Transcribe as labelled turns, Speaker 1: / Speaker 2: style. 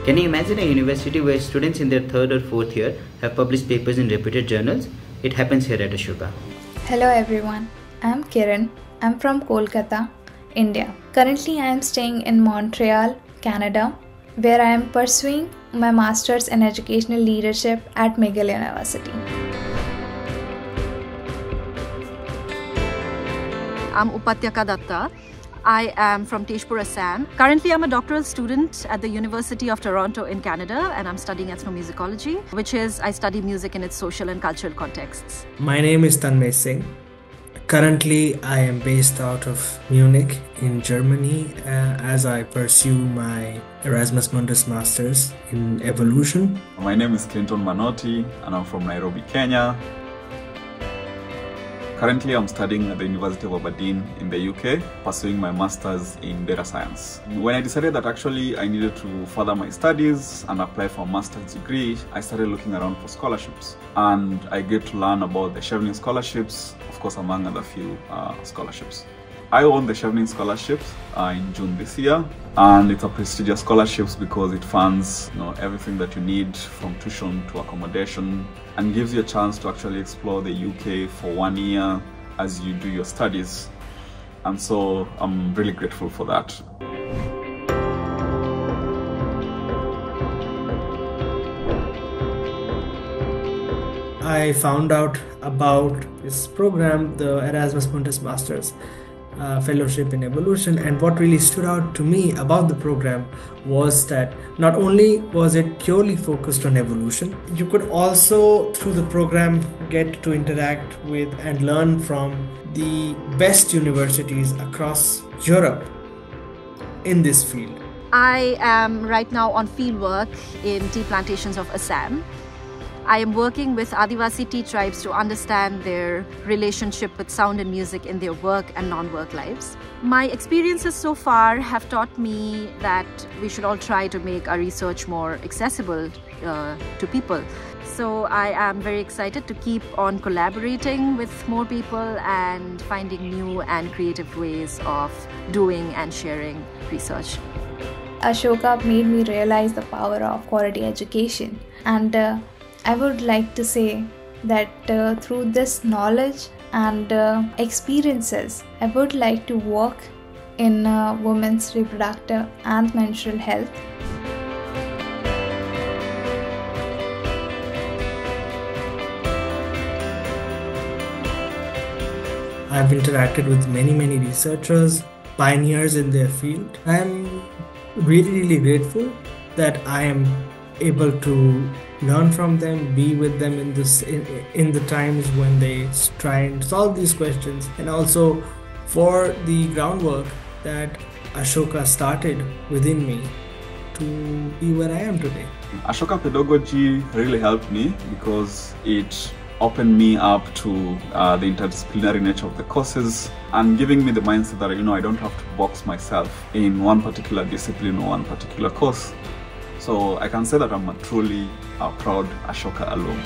Speaker 1: Can you imagine a university where students in their third or fourth year have published papers in reputed journals? It happens here at Ashoka.
Speaker 2: Hello everyone, I'm Kiran. I'm from Kolkata, India. Currently I am staying in Montreal, Canada, where I am pursuing my Master's in Educational Leadership at Yale University.
Speaker 3: I'm Upatyaka Datta. I am from Tezpur, Assam. Currently, I'm a doctoral student at the University of Toronto in Canada, and I'm studying ethnomusicology, which is I study music in its social and cultural contexts.
Speaker 4: My name is Tanmay Singh. Currently, I am based out of Munich in Germany as I pursue my Erasmus Mundus Masters in Evolution.
Speaker 5: My name is Clinton Manoti, and I'm from Nairobi, Kenya. Currently, I'm studying at the University of Aberdeen in the UK, pursuing my Master's in Data Science. When I decided that actually I needed to further my studies and apply for a Master's degree, I started looking around for scholarships. And I get to learn about the Chevening scholarships, of course, among other few scholarships. I won the Chevening scholarship in June this year, and it's a prestigious scholarship because it funds everything that you need from tuition to accommodation and gives you a chance to actually explore the UK for 1 year as you do your studies. And so I'm really grateful for that.
Speaker 4: I found out about this program, the Erasmus Mundus Masters Fellowship in Evolution, and what really stood out to me about the program was that not only was it purely focused on evolution, you could also through the program get to interact with and learn from the best universities across Europe in this field.
Speaker 3: I am right now on fieldwork in tea plantations of Assam. I am working with Adivasi tea tribes to understand their relationship with sound and music in their work and non-work lives. My experiences so far have taught me that we should all try to make our research more accessible to people. So I am very excited to keep on collaborating with more people and finding new and creative ways of doing and sharing research.
Speaker 2: Ashoka made me realize the power of quality education, and I would like to say that through this knowledge and experiences, I would like to work in women's reproductive and menstrual health.
Speaker 4: I've interacted with many researchers, pioneers in their field. I'm really grateful that I am able to learn from them, be with them in the times when they try and solve these questions, and also for the groundwork that Ashoka started within me to be where I am today.
Speaker 5: Ashoka pedagogy really helped me because it opened me up to the interdisciplinary nature of the courses and giving me the mindset that I don't have to box myself in one particular discipline or one particular course. So I can say that I'm a truly proud Ashoka alumni.